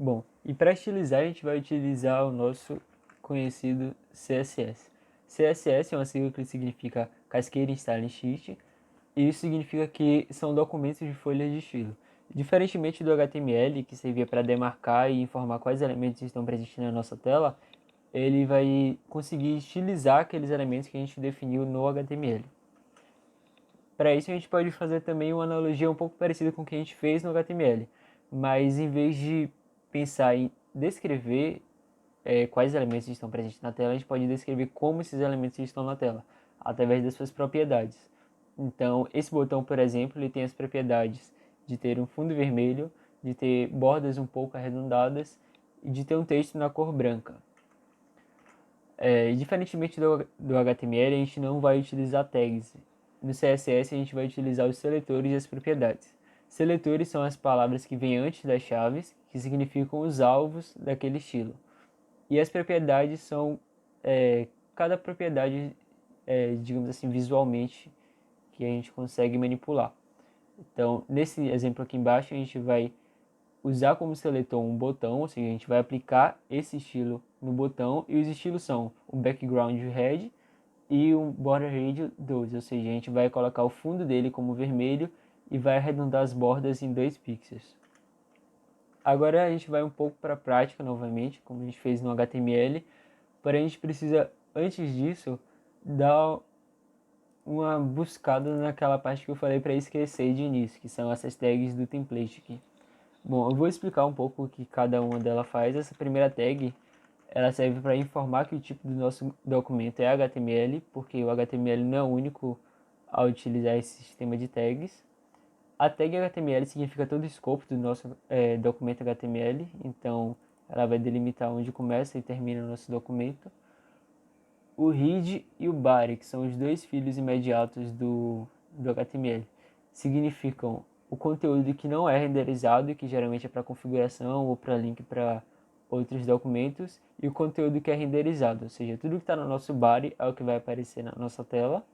Bom, e para estilizar a gente vai utilizar o nosso conhecido CSS. CSS é uma sigla que significa Cascading Style Sheet, e isso significa que são documentos de folhas de estilo. Diferentemente do HTML, que servia para demarcar e informar quais elementos estão presentes na nossa tela, ele vai conseguir estilizar aqueles elementos que a gente definiu no HTML. Para isso a gente pode fazer também uma analogia um pouco parecida com o que a gente fez no HTML, mas em vez de pensar em descrever quais elementos estão presentes na tela, a gente pode descrever como esses elementos estão na tela, através das suas propriedades. Então, esse botão, por exemplo, ele tem as propriedades de ter um fundo vermelho, de ter bordas um pouco arredondadas e de ter um texto na cor branca. Diferentemente do HTML, a gente não vai utilizar tags. No CSS, a gente vai utilizar os seletores e as propriedades. Seletores são as palavras que vêm antes das chaves, que significam os alvos daquele estilo. E as propriedades são cada propriedade, digamos assim, visualmente, que a gente consegue manipular. Então, nesse exemplo aqui embaixo, a gente vai usar como seletor um botão, ou seja, a gente vai aplicar esse estilo no botão, e os estilos são um background red e um border radius 12, ou seja, a gente vai colocar o fundo dele como vermelho e vai arredondar as bordas em 2 pixels. Agora a gente vai um pouco para a prática novamente, como a gente fez no HTML, porém a gente precisa, antes disso, dar uma buscada naquela parte que eu falei para esquecer de início, que são essas tags do template aqui. Bom, eu vou explicar um pouco o que cada uma delas faz. Essa primeira tag, ela serve para informar que o tipo do nosso documento é HTML, porque o HTML não é o único a utilizar esse sistema de tags. A tag HTML significa todo o escopo do nosso documento HTML, então ela vai delimitar onde começa e termina o nosso documento. O read e o body, que são os dois filhos imediatos do HTML, significam o conteúdo que não é renderizado e que geralmente é para configuração ou para link para outros documentos, e o conteúdo que é renderizado, ou seja, tudo que está no nosso body é o que vai aparecer na nossa tela,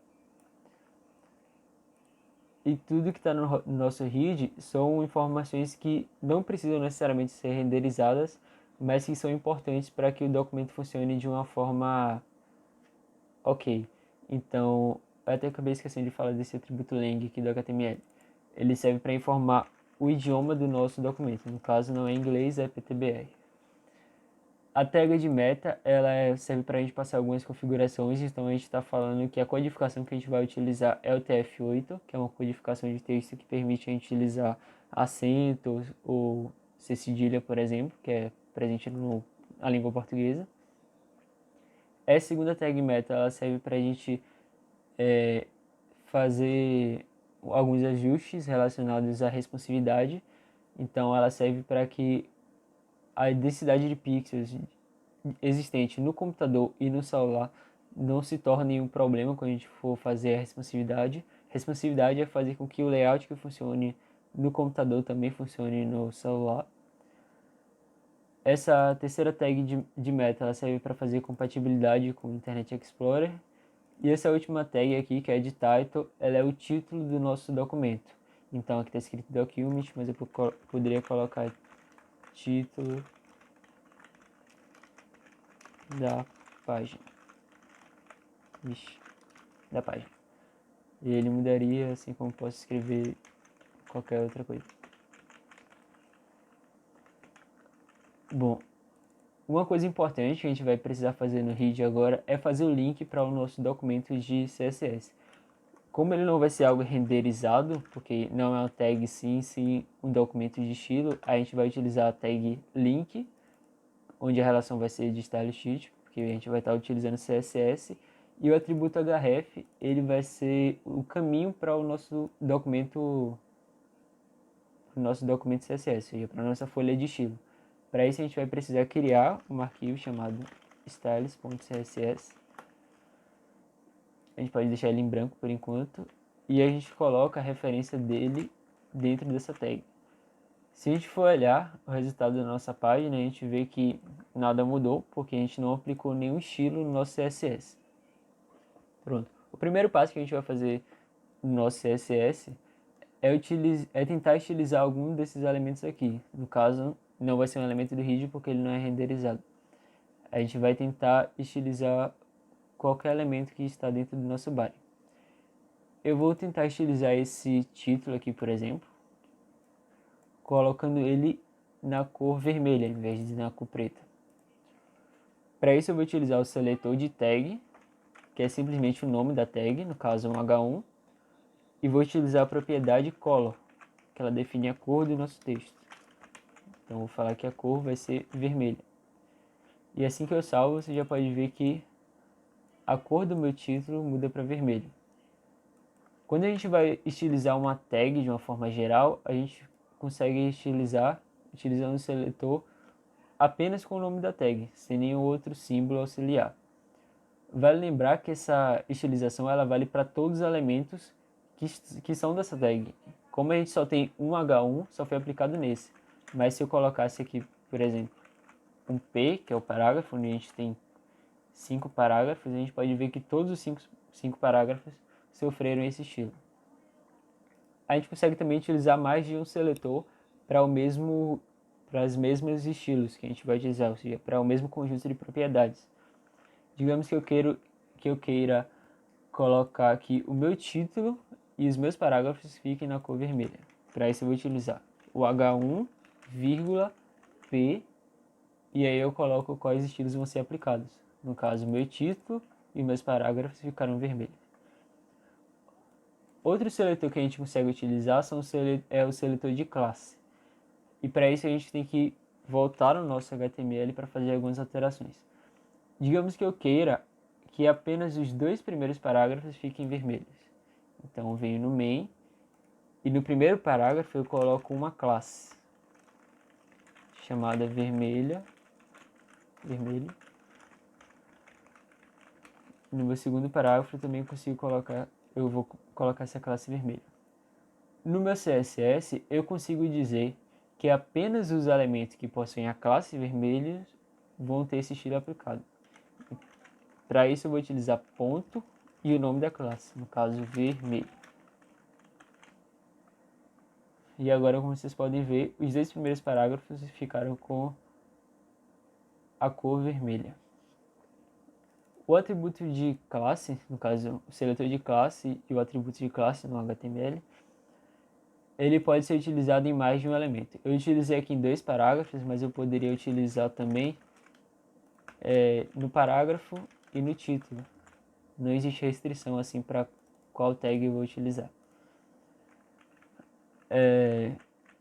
e tudo que está no nosso read são informações que não precisam necessariamente ser renderizadas, mas que são importantes para que o documento funcione de uma forma ok. Então, eu até acabei esquecendo de falar desse atributo lang aqui do HTML. Ele serve para informar o idioma do nosso documento. No caso, não é inglês, é PTBR. A tag de meta, ela serve para a gente passar algumas configurações. Então, a gente está falando que a codificação que a gente vai utilizar é o TF8, que é uma codificação de texto que permite a gente utilizar acentos ou C cedilha, por exemplo, que é presente na língua portuguesa. Essa segunda tag meta, ela serve para a gente fazer alguns ajustes relacionados à responsividade. Então, ela serve para que a densidade de pixels existente no computador e no celular não se torne um problema quando a gente for fazer a responsividade. Responsividade é fazer com que o layout que funcione no computador também funcione no celular. Essa terceira tag de meta, ela serve para fazer compatibilidade com o Internet Explorer. E essa última tag aqui, que é de title, ela é o título do nosso documento. Então aqui está escrito document, mas eu poderia colocar título da página. Ixi, da página. E ele mudaria assim como posso escrever qualquer outra coisa. Bom, uma coisa importante que a gente vai precisar fazer no read agora é fazer o link para o nosso documento de CSS. Como ele não vai ser algo renderizado, porque não é uma tag sim um documento de estilo, a gente vai utilizar a tag link, onde a relação vai ser de style sheet, porque a gente vai estar utilizando CSS, e o atributo href, ele vai ser o caminho para o nosso documento CSS, ou seja, para a nossa folha de estilo. Para isso a gente vai precisar criar um arquivo chamado styles.css. A gente pode deixar ele em branco por enquanto, e a gente coloca a referência dele dentro dessa tag. Se a gente for olhar o resultado da nossa página, a gente vê que nada mudou, porque a gente não aplicou nenhum estilo no nosso CSS. Pronto. O primeiro passo que a gente vai fazer no nosso CSS é tentar estilizar algum desses elementos aqui. No caso, não vai ser um elemento do HID porque ele não é renderizado. A gente vai tentar estilizar qualquer elemento que está dentro do nosso body. Eu vou tentar estilizar esse título aqui, por exemplo, colocando ele na cor vermelha, em vez de na cor preta. Para isso eu vou utilizar o seletor de tag, que é simplesmente o nome da tag, no caso um H1, e vou utilizar a propriedade color, que ela define a cor do nosso texto. Então vou falar que a cor vai ser vermelha. E assim que eu salvo, você já pode ver que a cor do meu título muda para vermelho. Quando a gente vai estilizar uma tag de uma forma geral, a gente consegue estilizar utilizando o seletor apenas com o nome da tag, sem nenhum outro símbolo auxiliar. Vale lembrar que essa estilização ela vale para todos os elementos que são dessa tag. Como a gente só tem um H1, só foi aplicado nesse. Mas se eu colocasse aqui, por exemplo, um P, que é o parágrafo, onde a gente tem 5 parágrafos, a gente pode ver que todos os 5 parágrafos sofreram esse estilo. A gente consegue também utilizar mais de um seletor para os mesmos estilos que a gente vai utilizar, ou seja, para o mesmo conjunto de propriedades. Digamos que eu queira colocar aqui o meu título e os meus parágrafos fiquem na cor vermelha. Para isso eu vou utilizar o H1, vírgula, P, e aí eu coloco quais estilos vão ser aplicados. No caso, o meu título e meus parágrafos ficaram vermelhos. Outro seletor que a gente consegue utilizar é o seletor de classe. E para isso a gente tem que voltar no nosso HTML para fazer algumas alterações. Digamos que eu queira que apenas os 2 primeiros parágrafos fiquem vermelhos. Então eu venho no main e no primeiro parágrafo eu coloco uma classe chamada vermelho. No meu segundo parágrafo eu também eu vou colocar essa classe vermelha. No meu CSS eu consigo dizer que apenas os elementos que possuem a classe vermelha vão ter esse estilo aplicado. Para isso eu vou utilizar ponto e o nome da classe, no caso vermelho. E agora, como vocês podem ver, os 2 primeiros parágrafos ficaram com a cor vermelha. O atributo de classe, no caso o seletor de classe e o atributo de classe no HTML, ele pode ser utilizado em mais de um elemento. Eu utilizei aqui em 2 parágrafos, mas eu poderia utilizar também no parágrafo e no título. Não existe restrição assim para qual tag eu vou utilizar.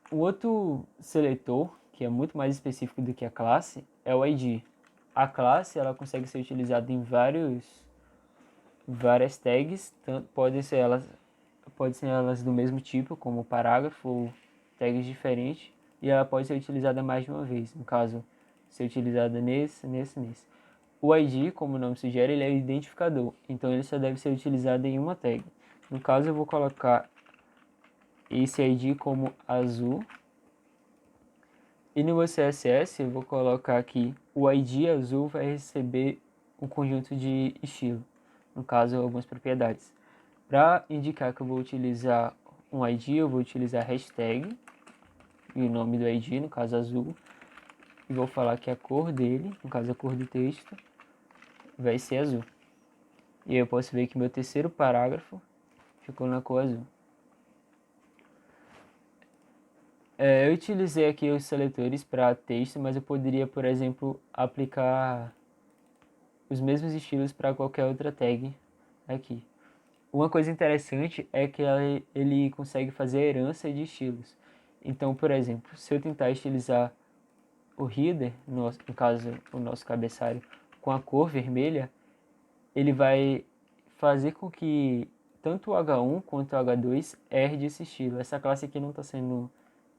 O outro seletor, que é muito mais específico do que a classe, é o ID. A classe ela consegue ser utilizada em várias tags, podem ser elas do mesmo tipo, como parágrafo ou tags diferentes, e ela pode ser utilizada mais de uma vez. No caso, ser utilizada nesse. O ID, como o nome sugere, ele é o identificador, então ele só deve ser utilizado em uma tag. No caso, eu vou colocar esse ID como azul. E no meu CSS eu vou colocar aqui o ID azul vai receber um conjunto de estilo, no caso algumas propriedades. Para indicar que eu vou utilizar um ID, eu vou utilizar hashtag e o nome do ID, no caso azul, e vou falar que a cor dele, no caso a cor do texto, vai ser azul. E aí eu posso ver que meu terceiro parágrafo ficou na cor azul. Eu utilizei aqui os seletores para texto, mas eu poderia, por exemplo, aplicar os mesmos estilos para qualquer outra tag aqui. Uma coisa interessante é que ele consegue fazer a herança de estilos. Então, por exemplo, se eu tentar estilizar o header, no caso o nosso cabeçalho, com a cor vermelha, ele vai fazer com que tanto o H1 quanto o H2 herde esse estilo. Essa classe aqui não está sendo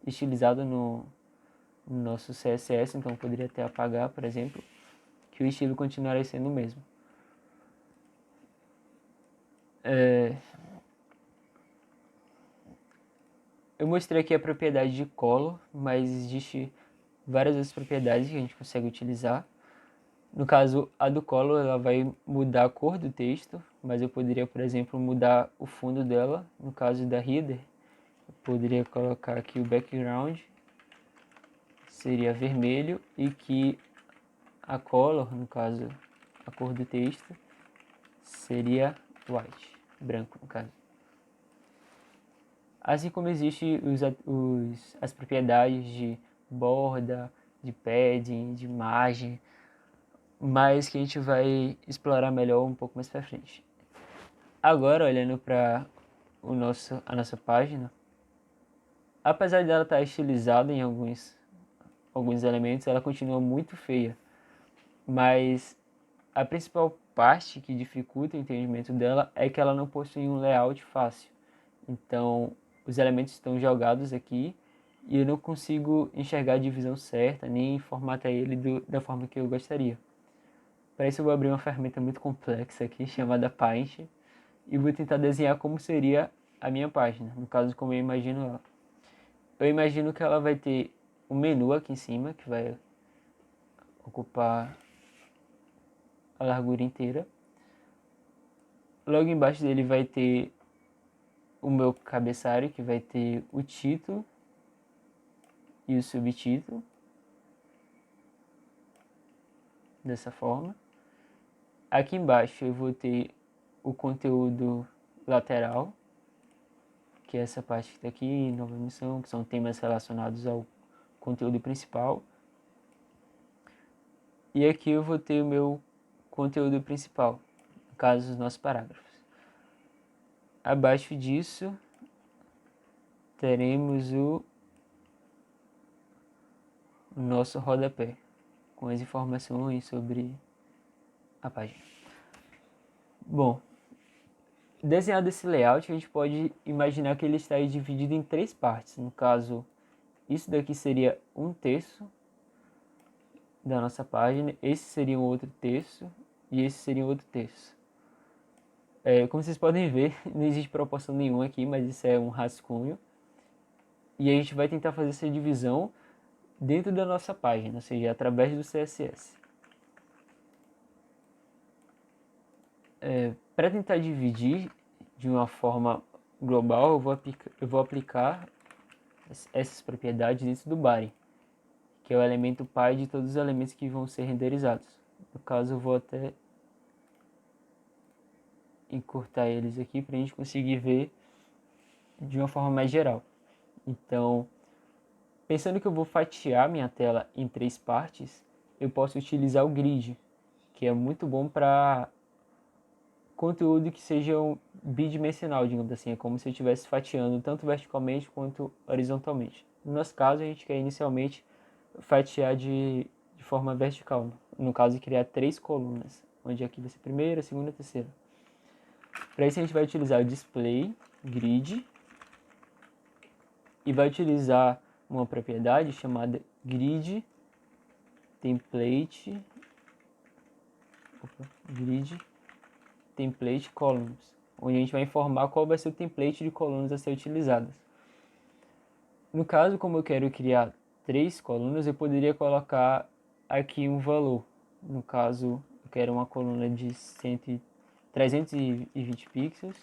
estilizada no nosso CSS, então eu poderia até apagar, por exemplo, que o estilo continuaria sendo o mesmo. Eu mostrei aqui a propriedade de color, mas existe várias outras propriedades que a gente consegue utilizar. No caso, a do color ela vai mudar a cor do texto, mas eu poderia, por exemplo, mudar o fundo dela. No caso da header, eu poderia colocar aqui o background seria vermelho e que a color, no caso, a cor do texto, seria white, branco, no caso. Assim como existem as propriedades de borda, de padding, de margem, mas que a gente vai explorar melhor um pouco mais para frente. Agora, olhando para a nossa página, apesar dela estar estilizada em alguns elementos, ela continua muito feia. Mas a principal parte que dificulta o entendimento dela é que ela não possui um layout fácil. Então, os elementos estão jogados aqui e eu não consigo enxergar a divisão certa, nem formatar ele da forma que eu gostaria. Para isso eu vou abrir uma ferramenta muito complexa aqui, chamada Paint, e vou tentar desenhar como seria a minha página, no caso como eu imagino ela. Eu imagino que ela vai ter um menu aqui em cima, que vai ocupar a largura inteira. Logo embaixo dele vai ter o meu cabeçalho, que vai ter o título e o subtítulo, dessa forma. Aqui embaixo eu vou ter o conteúdo lateral, que é essa parte que está aqui, nova missão, que são temas relacionados ao conteúdo principal. E aqui eu vou ter o meu conteúdo principal, no caso, os nossos parágrafos. Abaixo disso, teremos o nosso rodapé, com as informações sobre a página. Bom, desenhado esse layout, a gente pode imaginar que ele está dividido em 3 partes. No caso, isso daqui seria um terço da nossa página, esse seria um outro terço e esse seria um outro terço. Como vocês podem ver, não existe proporção nenhuma aqui, mas isso é um rascunho. E a gente vai tentar fazer essa divisão dentro da nossa página, ou seja, através do CSS. Para tentar dividir de uma forma global, eu vou aplicar essas propriedades dentro do body, que é o elemento pai de todos os elementos que vão ser renderizados. No caso, eu vou até encurtar eles aqui para a gente conseguir ver de uma forma mais geral. Então, pensando que eu vou fatiar minha tela em 3 partes, eu posso utilizar o grid, que é muito bom para conteúdo que seja bidimensional, digamos assim. É como se eu estivesse fatiando tanto verticalmente quanto horizontalmente. No nosso caso, a gente quer inicialmente fatiar de forma vertical. No caso, criar 3 colunas, onde aqui vai ser a primeira, a segunda e a terceira. Para isso, a gente vai utilizar o display grid e vai utilizar uma propriedade chamada grid template columns, onde a gente vai informar qual vai ser o template de colunas a ser utilizadas. No caso, como eu quero criar 3 colunas, eu poderia colocar aqui um valor. No caso, eu quero uma coluna de 320 pixels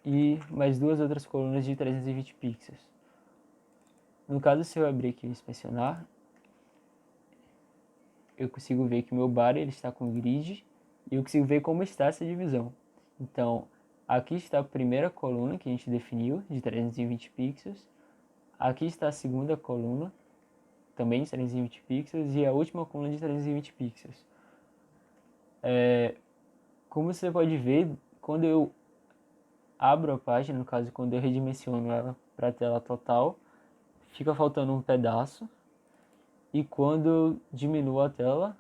e mais 2 outras colunas de 320 pixels. No caso, se eu abrir aqui e inspecionar, eu consigo ver que o meu body ele está com grid e eu consigo ver como está essa divisão. Então, aqui está a primeira coluna que a gente definiu, de 320 pixels. Aqui está a segunda coluna, também de 320 pixels, e a última coluna de 320 pixels. Como você pode ver, quando eu abro a página, no caso, quando eu redimensiono ela para a tela total, fica faltando um pedaço. E quando eu diminuo a tela,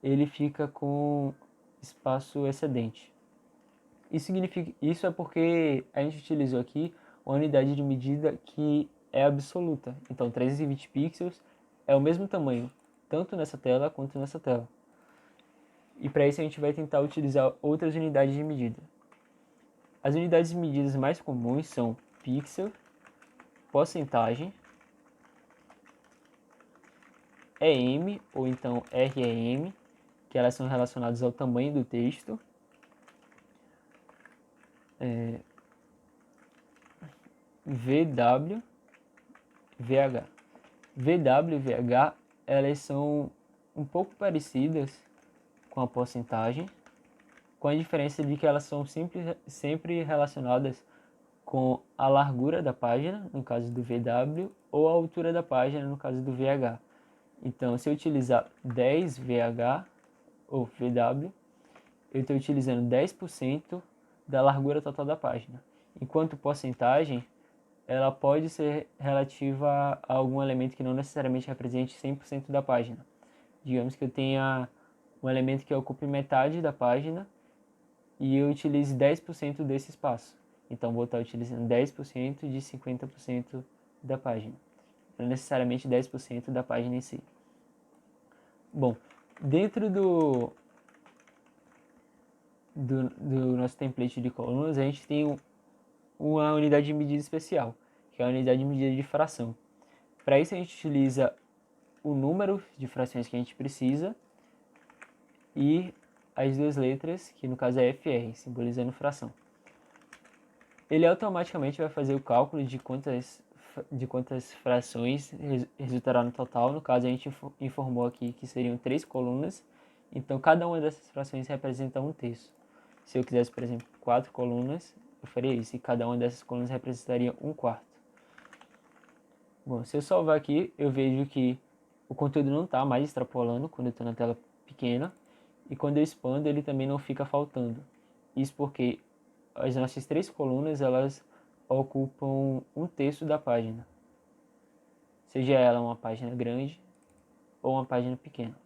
ele fica com espaço excedente. Isso é porque a gente utilizou aqui uma unidade de medida que é absoluta. Então, 320 pixels é o mesmo tamanho, tanto nessa tela quanto nessa tela. E para isso a gente vai tentar utilizar outras unidades de medida. As unidades de medidas mais comuns são pixel, porcentagem, EM ou então REM, que elas são relacionadas ao tamanho do texto. VW, VH. VW e VH, elas são um pouco parecidas com a porcentagem, com a diferença de que elas são sempre relacionadas com a largura da página, no caso do VW, ou a altura da página, no caso do VH. Então, se eu utilizar 10 VH ou VW, eu estou utilizando 10% da largura total da página. Enquanto porcentagem, ela pode ser relativa a algum elemento que não necessariamente represente 100% da página. Digamos que eu tenha um elemento que ocupe metade da página e eu utilize 10% desse espaço. Então, vou estar utilizando 10% de 50% da página. Não necessariamente 10% da página em si. Bom, dentro do nosso template de colunas, a gente tem uma unidade de medida especial, que é a unidade de medida de fração. Para isso, a gente utiliza o número de frações que a gente precisa e as duas letras, que no caso é FR, simbolizando fração. Ele automaticamente vai fazer o cálculo de quantas frações resultará no total. No caso, a gente informou aqui que seriam 3 colunas, então cada uma dessas frações representa 1/3. Se eu quisesse, por exemplo, 4 colunas, eu faria isso, e cada uma dessas colunas representaria 1/4. Bom, se eu salvar aqui, eu vejo que o conteúdo não está mais extrapolando quando eu estou na tela pequena, e quando eu expando, ele também não fica faltando. Isso porque as nossas 3 colunas, elas ocupam 1/3 da página. Seja ela uma página grande ou uma página pequena.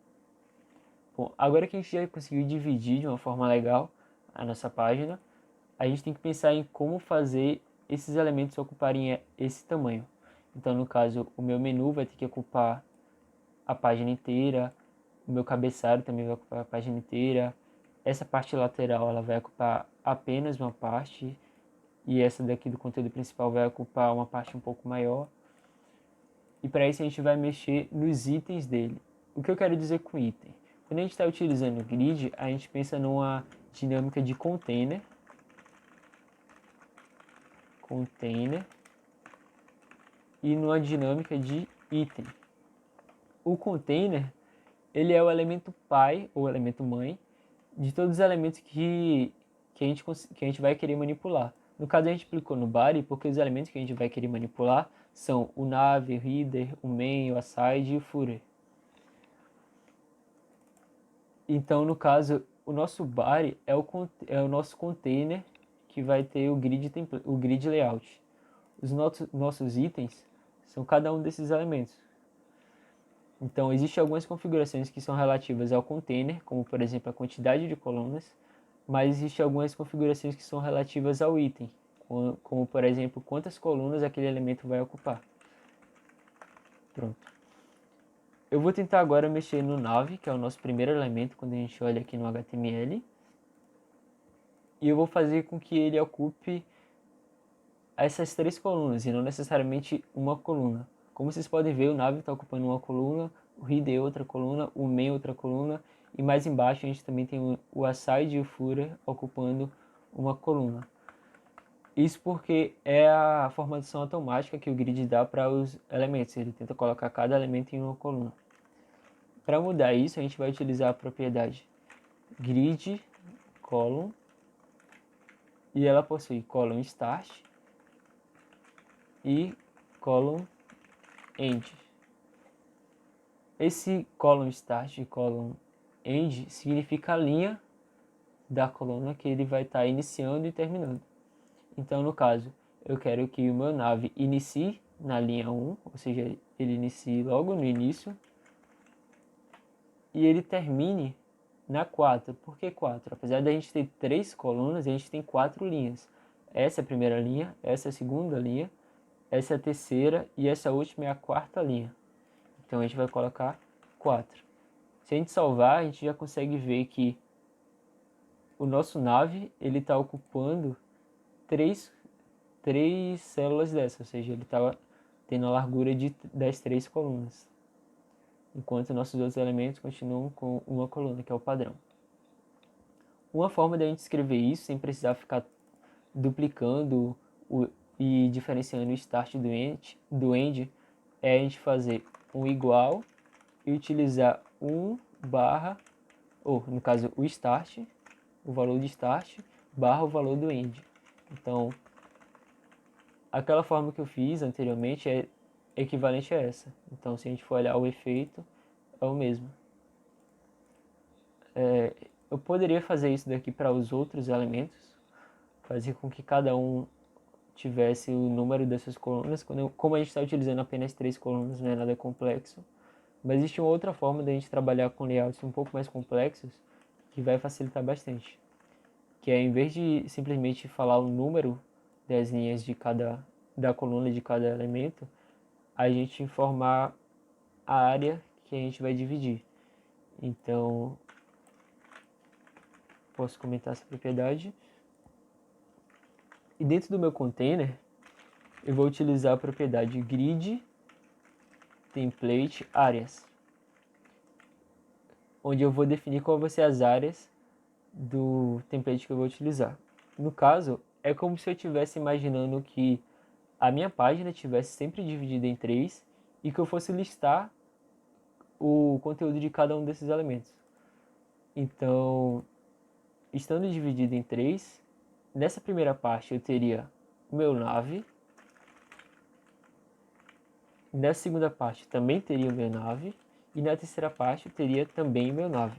Bom, agora que a gente já conseguiu dividir de uma forma legal a nossa página, a gente tem que pensar em como fazer esses elementos ocuparem esse tamanho. Então, no caso, o meu menu vai ter que ocupar a página inteira, o meu cabeçalho também vai ocupar a página inteira, essa parte lateral ela vai ocupar apenas uma parte, e essa daqui do conteúdo principal vai ocupar uma parte um pouco maior. E para isso a gente vai mexer nos itens dele. O que eu quero dizer com item? Quando a gente está utilizando o grid, a gente pensa numa dinâmica de container, e numa dinâmica de item. O container, ele é o elemento pai, ou elemento mãe, de todos os elementos que a gente vai querer manipular. No caso, a gente aplicou no body porque os elementos que a gente vai querer manipular são o nav, o header, o main, o aside e o footer. Então, no caso, o nosso body é o nosso container que vai ter o grid layout. Os nossos itens são cada um desses elementos. Então, existem algumas configurações que são relativas ao container, como por exemplo a quantidade de colunas, mas existem algumas configurações que são relativas ao item, como por exemplo quantas colunas aquele elemento vai ocupar. Pronto. Eu vou tentar agora mexer no nav, que é o nosso primeiro elemento quando a gente olha aqui no HTML, e eu vou fazer com que ele ocupe essas 3 colunas e não necessariamente uma coluna. Como vocês podem ver, o nav está ocupando uma coluna, o header outra coluna, o main outra coluna, e mais embaixo a gente também tem o aside e o footer ocupando uma coluna. Isso porque é a formatação automática que o grid dá para os elementos, ele tenta colocar cada elemento em uma coluna. Para mudar isso, a gente vai utilizar a propriedade grid column, e ela possui column start e column end. Esse column start e column end significa a linha da coluna que ele vai estar iniciando e terminando. Então, no caso, eu quero que o meu nav inicie na linha 1, ou seja, ele inicie logo no início, e ele termine na 4. Por que 4? Apesar da gente ter 3 colunas, a gente tem 4 linhas. Essa é a primeira linha, essa é a segunda linha, essa é a terceira e essa última é a 4ª linha. Então a gente vai colocar 4. Se a gente salvar, a gente já consegue ver que o nosso nav ele está ocupando 3 células dessas, ou seja, ele está tendo a largura das 3 colunas, enquanto nossos outros elementos continuam com uma coluna, que é o padrão. Uma forma de a gente escrever isso sem precisar ficar duplicando e diferenciando o start do end é a gente fazer um igual e utilizar ou no caso o start, o valor de start, barra o valor do end. Então, aquela forma que eu fiz anteriormente é equivalente a essa. Então, se a gente for olhar o efeito, é o mesmo. Eu poderia fazer isso daqui para os outros elementos, fazer com que cada um tivesse o número dessas colunas. Como a gente está utilizando apenas 3 colunas, não é nada complexo. Mas existe uma outra forma de a gente trabalhar com layouts um pouco mais complexos, que vai facilitar bastante. Que é, em vez de simplesmente falar o número das linhas da coluna de cada elemento, a gente informar a área que a gente vai dividir. Então, posso comentar essa propriedade. E dentro do meu container, eu vou utilizar a propriedade grid template áreas, onde eu vou definir qual vão ser as áreas do template que eu vou utilizar. No caso, é como se eu estivesse imaginando que a minha página estivesse sempre dividida em 3 e que eu fosse listar o conteúdo de cada um desses elementos. Então, estando dividido em 3, nessa primeira parte eu teria o meu nav. Nessa segunda parte também teria o meu nav. E na terceira parte eu teria também o meu nav.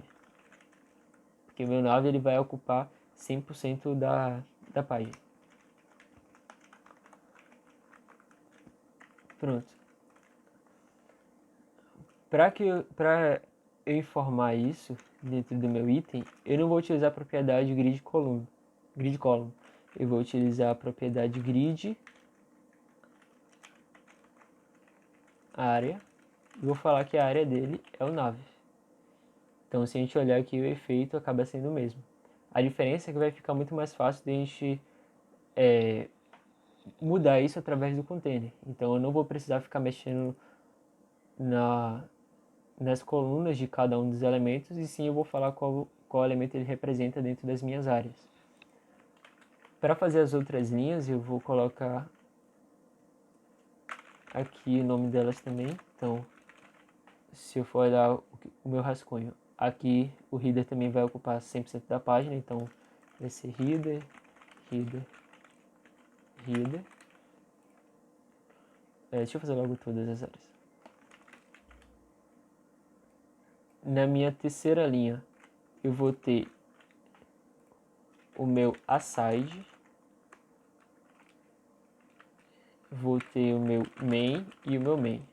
Porque o meu nav ele vai ocupar 100% da página. Pronto. Para eu informar isso dentro do meu item, eu não vou utilizar a propriedade grid column. Eu vou utilizar a propriedade grid área e vou falar que a área dele é o nav. Então, se a gente olhar aqui, o efeito acaba sendo o mesmo. A diferença é que vai ficar muito mais fácil de a gente mudar isso através do container. Então, eu não vou precisar ficar mexendo nas colunas de cada um dos elementos, e sim eu vou falar qual elemento ele representa dentro das minhas áreas. Para fazer as outras linhas, eu vou colocar aqui o nome delas também. Então, se eu for olhar o meu rascunho, aqui o header também vai ocupar 100% da página, então vai ser header, header, header. Deixa eu fazer logo todas as áreas. Na minha terceira linha, eu vou ter o meu aside, vou ter o meu main e o meu main.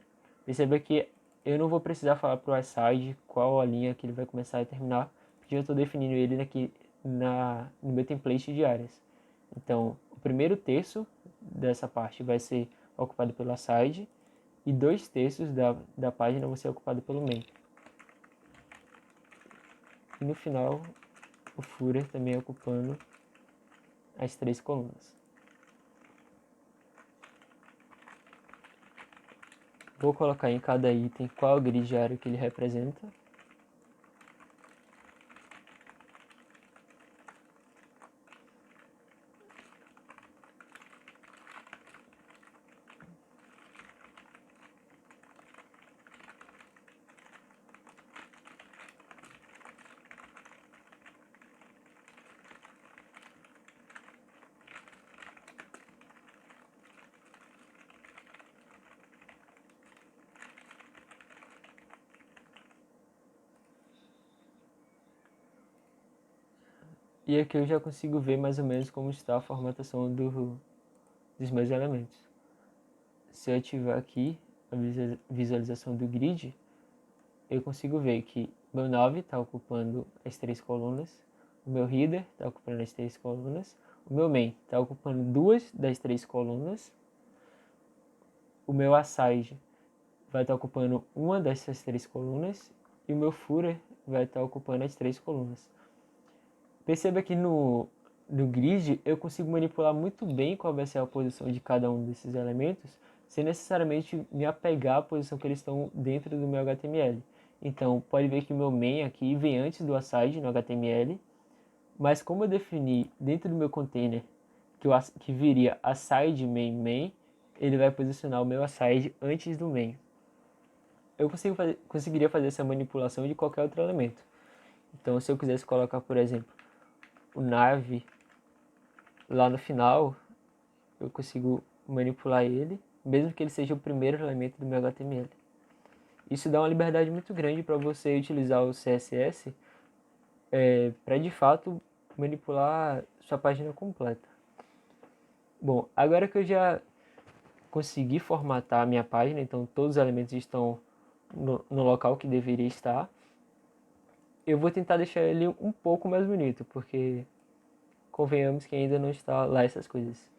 Perceba que eu não vou precisar falar para o aside qual a linha que ele vai começar e terminar, porque eu estou definindo ele aqui no meu template de áreas. Então, o primeiro terço dessa parte vai ser ocupado pelo aside e 2/3 da página vão ser ocupado pelo main. E no final, o footer também ocupando as 3 colunas. Vou colocar em cada item qual grid área que ele representa. E aqui eu já consigo ver mais ou menos como está a formatação dos meus elementos. Se eu ativar aqui a visualização do grid, eu consigo ver que meu nav está ocupando as 3 colunas, o meu header está ocupando as 3 colunas, o meu main está ocupando 2 das 3 colunas, o meu aside vai estar ocupando uma dessas 3 colunas e o meu footer vai estar ocupando as 3 colunas. Perceba que no grid eu consigo manipular muito bem qual vai ser a posição de cada um desses elementos, sem necessariamente me apegar à posição que eles estão dentro do meu HTML. Então, pode ver que o meu main aqui vem antes do aside no HTML, mas como eu defini dentro do meu container que viria aside main main, ele vai posicionar o meu aside antes do main. Eu conseguiria fazer essa manipulação de qualquer outro elemento. Então, se eu quisesse colocar, por exemplo, o nave lá no final, eu consigo manipular ele, mesmo que ele seja o primeiro elemento do meu HTML. Isso dá uma liberdade muito grande para você utilizar o CSS para de fato manipular sua página completa. Bom, agora que eu já consegui formatar a minha página, então todos os elementos estão no local que deveria estar, eu vou tentar deixar ele um pouco mais bonito, porque convenhamos que ainda não está lá essas coisas.